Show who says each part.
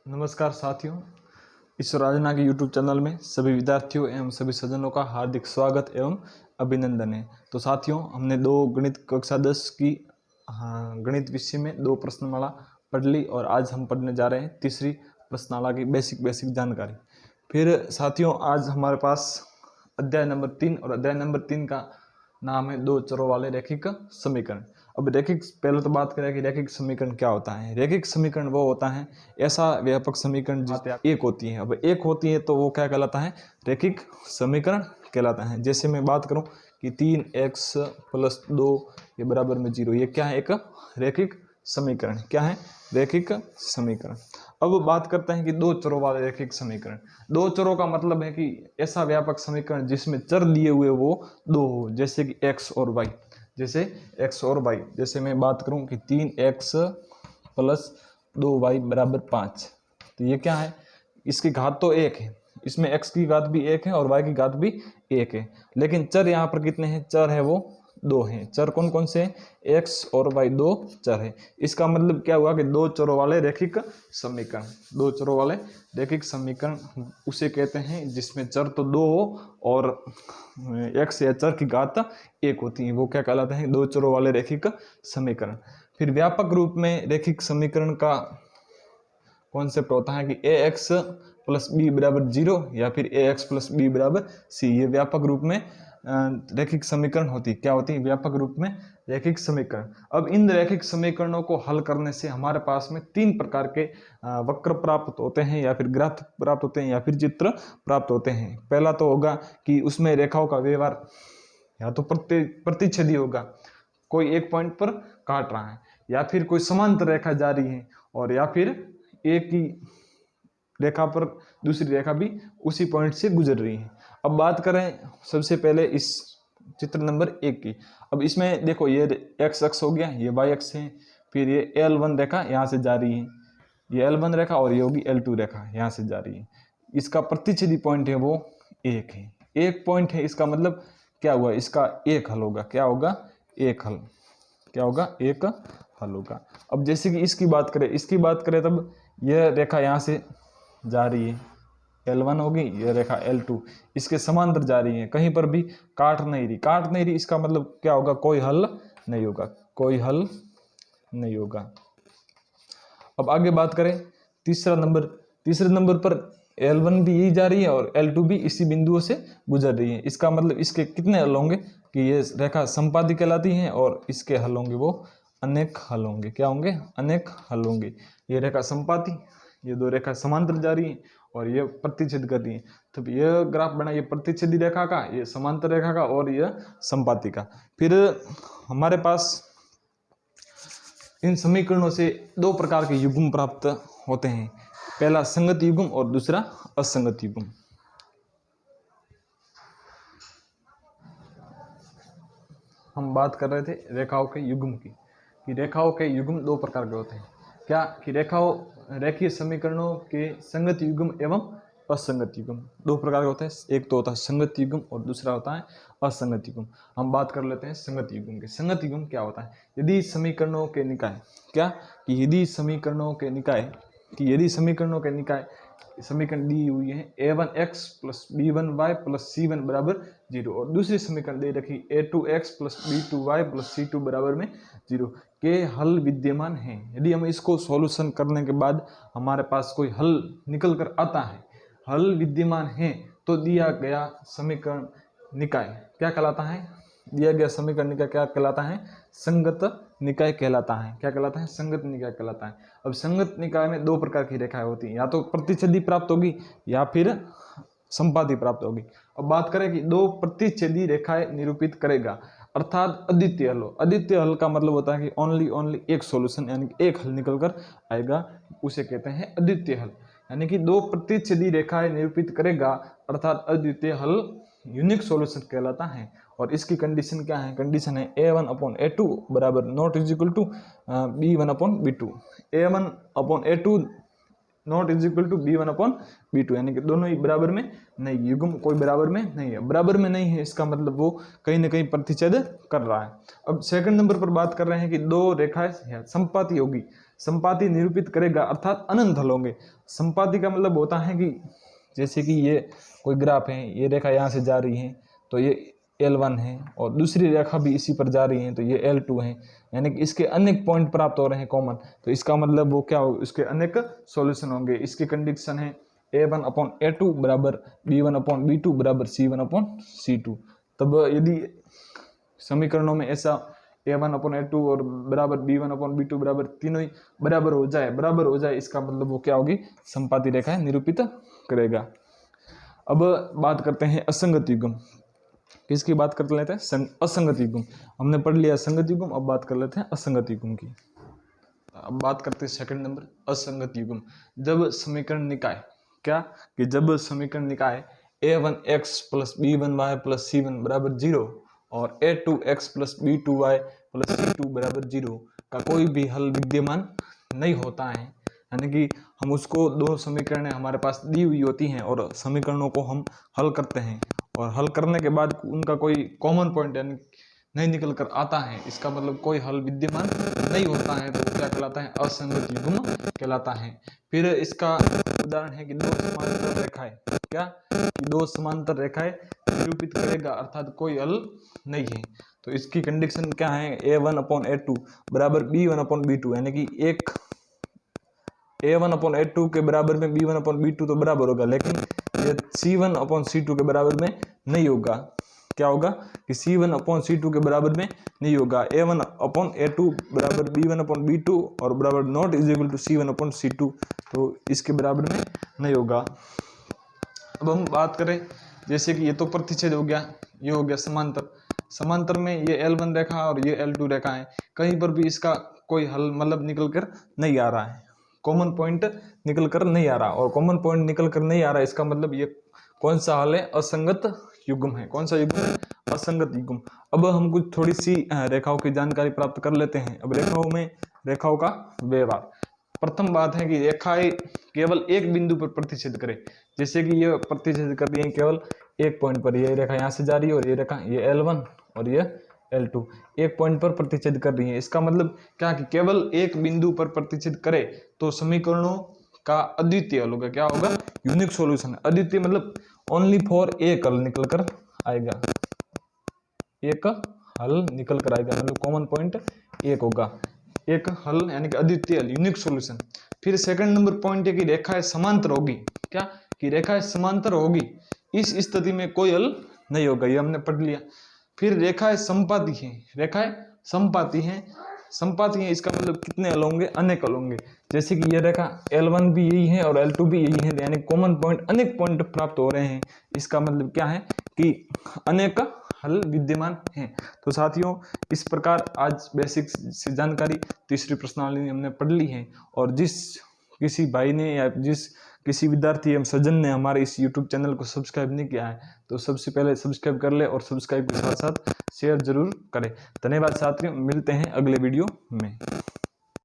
Speaker 1: नमस्कार साथियों, ईश्वर आराधना के यूट्यूब चैनल में सभी विद्यार्थियों एवं सभी सज्जनों का हार्दिक स्वागत एवं अभिनंदन है। तो साथियों, हमने दो गणित कक्षा 10 की गणित विषय में दो प्रश्नमाला पढ़ ली और आज हम पढ़ने जा रहे हैं तीसरी प्रश्नमाला की बेसिक जानकारी। फिर साथियों, आज हमारे पास अध्याय नंबर 3 और अध्याय नंबर 3 का नाम है दो चरों वाले रैखिक समीकरण। अब पहले तो बात करें कि रैखिक समीकरण क्या होता है। रैखिक समीकरण वो होता है ऐसा व्यापक समीकरण जिसमें एक होती है। अब एक होती है तो वो क्या कहलाता है? रैखिक समीकरण कहलाता है। जैसे मैं बात करूं कि 3x + 2 ये बराबर में 0, ये क्या है? एक रैखिक समीकरण। क्या है? रैखिक समीकरण। अब बात करते हैं कि दो चरों वाले रैखिक समीकरण। दो चरों का मतलब है कि ऐसा व्यापक समीकरण जिसमें चर दिए हुए वो दो हो, जैसे कि x और y। जैसे x और y, जैसे मैं बात करूं कि 3x + 2y = 5, तो ये क्या है? इसकी घात तो एक है, इसमें x की घात भी एक है और y की घात भी एक है, लेकिन चर यहाँ पर कितने हैं? चर है वो दो हैं। चर कौन कौन से हैं? x और y, दो चर है। इसका मतलब क्या हुआ कि दो चरों वाले रैखिक समीकरण। दो चरों वाले रैखिक समीकरण उसे कहते हैं जिसमें चर तो दो हो और x या चर की घात एक होती है, वो क्या कहलाते हैं? दो चरों वाले रैखिक समीकरण। फिर व्यापक रूप में रैखिक समीकरण का कॉन्सेप्ट होता है कि ax + b = 0 या फिर ax + b = c। ये व्यापक रूप में रैखिक समीकरण होती है। क्या होती है? व्यापक रूप में रैखिक समीकरण। अब इन रैखिक समीकरणों को हल करने से हमारे पास में तीन प्रकार के वक्र प्राप्त होते हैं या फिर ग्राफ प्राप्त होते हैं या फिर चित्र प्राप्त होते हैं। पहला तो होगा कि उसमें रेखाओं का व्यवहार या तो प्रतिच्छेदी होगा, कोई एक पॉइंट पर काट रहा है, या फिर कोई समांतर रेखा जा रही है, और या फिर एक ही रेखा पर दूसरी रेखा भी उसी पॉइंट से गुजर रही है। अब बात करें सबसे पहले इस चित्र नंबर 1 की। अब इसमें देखो, ये x अक्ष हो गया, ये y अक्ष है, फिर ये L1 रेखा यहाँ से जा रही है, ये L1 रेखा, और ये होगी L2 रेखा यहाँ से जा रही है। इसका प्रतिच्छेदी पॉइंट है वो एक है, एक पॉइंट है। इसका मतलब क्या हुआ? इसका एक हल होगा। क्या होगा? एक हल। क्या होगा? एक हल होगा। अब जैसे कि इसकी बात करें तब यह रेखा यहाँ से जा रही है, L1 होगी, यह रेखा L2 इसके समांतर जा रही है, कहीं पर भी काट नहीं रही। इसका मतलब क्या होगा? कोई हल नहीं होगा, कोई हल नहीं होगा। अब आगे बात करें तीसरे नंबर पर L1 भी यही जा रही है और L2 भी इसी बिंदुओं से गुजर रही है। इसका मतलब इसके कितने हल होंगे कि ये रेखा संपाती कहलाती है और इसके हल होंगे वो अनेक हल होंगे। क्या होंगे? अनेक हल होंगे। ये रेखा संपाती, ये दो रेखा समांतर जा रही है और ये प्रतिच्छेद कर रही है। तो ये ग्राफ बना, ये प्रतिच्छेदी रेखा का, ये समांतर रेखा का और ये संपाती का। फिर हमारे पास इन समीकरणों से दो प्रकार के युग्म प्राप्त होते हैं। पहला संगत युग्म और दूसरा असंगत युग्म। हम बात कर रहे थे रेखाओं के युग्म की, कि रेखाओं के युग्म दो प्रकार के होते हैं। क्या? कि रेखीय समीकरणों के संगत युग्म एवं असंगत युग्म दो प्रकार के होते हैं। एक तो होता है संगत युग्म और दूसरा होता है असंगत युग्म। हम बात कर लेते हैं संगत युग्म के। संगत युग्म क्या होता है? यदि समीकरणों के निकाय, क्या कि यदि समीकरणों के निकाय समीकरण दी हुई है a1x + b1y + c1 = 0 और दूसरी समीकरण दे रखी a2x + b2y + c2 = 0 के हल विद्यमान हैं। यदि हम इसको सॉल्यूशन करने के बाद हमारे पास कोई हल निकल कर आता है, हल विद्यमान है, तो दिया गया समीकरण निकाय क्या कहलाता है? दिया गया समीकरण निकाय क्या कहलाता है? संगत निकाय कहलाता है। क्या कहलाता है? संगत निकाय कहलाता है। अब संगत निकाय में दो प्रकार की रेखाएं होती हैं, या तो प्रतिच्छेदी प्राप्त होगी या फिर संपाती प्राप्त होगी। अब बात करें कि दो प्रतिच्छेदी रेखाएं निरूपित करेगा, अर्थात अद्वितीय हल। अद्वितीय हल का मतलब होता है कि ओनली एक सॉल्यूशन, यानी कि एक हल निकल कर आएगा, उसे कहते हैं अद्वितीय हल। यानी कि दो प्रतिच्छेदी रेखाएं निरूपित करेगा अर्थात अद्वितीय हल यूनिक सॉल्यूशन कहलाता है। और इसकी कंडीशन क्या है? कंडीशन है a1/a2 = not = b1/b2। a1/a2 not is equal to b1/b2, यानी कि दोनों ही बराबर में नहीं, युग्म कोई बराबर में नहीं है। बराबर में नहीं है इसका मतलब वो कहीं ना कहीं प्रतिच्छेद कर रहा है। अब सेकंड नंबर पर बात कर रहे हैं कि दो रेखाएं संपाती होगी, संपाती निरूपित करेगा अर्थात अनंत हल होंगे। संपाती का मतलब होता है कि जैसे कि ये कोई ग्राफ है, ये रेखा यहाँ से जा रही है तो ये L1 है, और दूसरी रेखा भी इसी पर जा रही है तो ये L2 है, यानी कि इसके अनेक पॉइंट प्राप्त हो रहे हैं कॉमन, तो इसका मतलब वो क्या हो, इसके अनेक सॉल्यूशन होंगे। इसकी कंडीशन है A1/A2 बराबर B1/B2 बराबर C1/C2। तब यदि समीकरणों में ऐसा A1/A2 और बराबर B1/B2 बराबर तीनों ही बराबर हो जाए, इसका मतलब वो क्या होगी, संपाती रेखा निरूपित करेगा। अब बात करते हैं असंगत युग्म। किसकी बात कर लेते हैं, असंगत युग्म। हमने पढ़ लिया संगत युग्म, अब बात कर लेते हैं असंगत युग्म की। अब बात करते हैं सेकंड नंबर, असंगत युग्म। जब समीकरण निकाय, क्या कि जब समीकरण निकाय a1x + b1y + c1 बराबर 0 और a2x + b2y + c2 बराबर 0 का कोई भी हल विद्यमान नहीं होता है, यानी कि हम उसको दो समीकरण हमारे पास दी हुई होती हैं और समीकरणों को हम हल करते हैं, और हल करने के बाद उनका कोई कॉमन पॉइंट यानी नहीं निकल कर आता है, इसका मतलब कोई हल विद्यमान नहीं होता है, तो क्या कहलाता है, असंगत युग्म कहलाता है। फिर इसका उदाहरण है कि दो समांतर रेखाएं, क्या कि दो समांतर रेखाएं निरूपित करेगा अर्थात कोई हल नहीं है। तो इसकी कंडीशन क्या है, A1/A2 बराबर B1/B2, यानी कि एक A1/A2 के बराबर में B1/B2 तो बराबर होगा, लेकिन ये C1/C2 के बराबर में नहीं होगा। क्या होगा कि C1/C2 के बराबर में नहीं होगा। A1/A2 बराबर B1/B2 और बराबर not is equal to C1/C2, तो इसके बराबर में नहीं होगा। अब हम बात करें, जैसे कि ये तो प्रतिच्छेद हो गया, ये हो गया समांतर। समांतर में ये L1 रेखा और ये L2 रेखा है, कहीं पर भी इसका कोई हल मतलब निकल कर नहीं आ रहा है, कॉमन पॉइंट निकल कर नहीं आ रहा, और कॉमन पॉइंट निकल कर नहीं आ रहा, इसका मतलब ये कौन सा हल है, असंगत युग्म है। कौन सा युग्म है, असंगत युग्म। अब हम कुछ थोड़ी सी रेखाओं की जानकारी प्राप्त कर लेते हैं। अब रेखाओं का व्यवहार। प्रथम बात है कि रेखाएं केवल एक बिंदु पर प्रतिच्छेद करे, जैसे कि ये प्रतिच्छेद कर रही है केवल एक पॉइंट पर, ये रेखा यहाँ से जा रही है और ये रेखा ये L1 और ये L2 एक पॉइंट पर प्रतिच्छेद कर रही है। इसका मतलब क्या कि केवल एक बिंदु पर प्रतिच्छेद करे तो समीकरणों का अद्वितीय हल होगा। क्या होगा, यूनिक सॉल्यूशन। अद्वितीय मतलब ओनली फॉर एक हल निकल कर आएगा, एक हल निकल कर आएगा, मतलब कॉमन पॉइंट एक होगा, एक हल यानी कि अद्वितीय हल, यूनिक सॉल्यूशन। फिर सेकंड नंबर पॉइंट है कि रेखाएं समांतर होगी। क्या कि रेखाएं समांतर होगी, इस स्थिति में कोई हल नहीं होगा, ये हमने पढ़ लिया। फिर रेखाएं संपाती हैं, रेखाएं संपाती हैं, संपाती हैं इसका मतलब कितने हल होंगे, अनेक हल होंगे। जैसे कि ये रेखा L1 भी यही है और L2 भी यही है, यानी कॉमन पॉइंट अनेक पॉइंट प्राप्त हो रहे हैं। इसका मतलब क्या है कि अनेक हल विद्यमान हैं। तो साथियों, इस प्रकार आज बेसिक से जानकारी तीसरी प्रश्नावली हमने पढ़ ली है, और जिस किसी भाई ने या जिस किसी विद्यार्थी एवं सज्जन ने हमारे इस YouTube चैनल को सब्सक्राइब नहीं किया है तो सबसे पहले सब्सक्राइब कर ले, और सब्सक्राइब के साथ साथ शेयर जरूर करें। धन्यवाद साथियों, मिलते हैं अगले वीडियो में।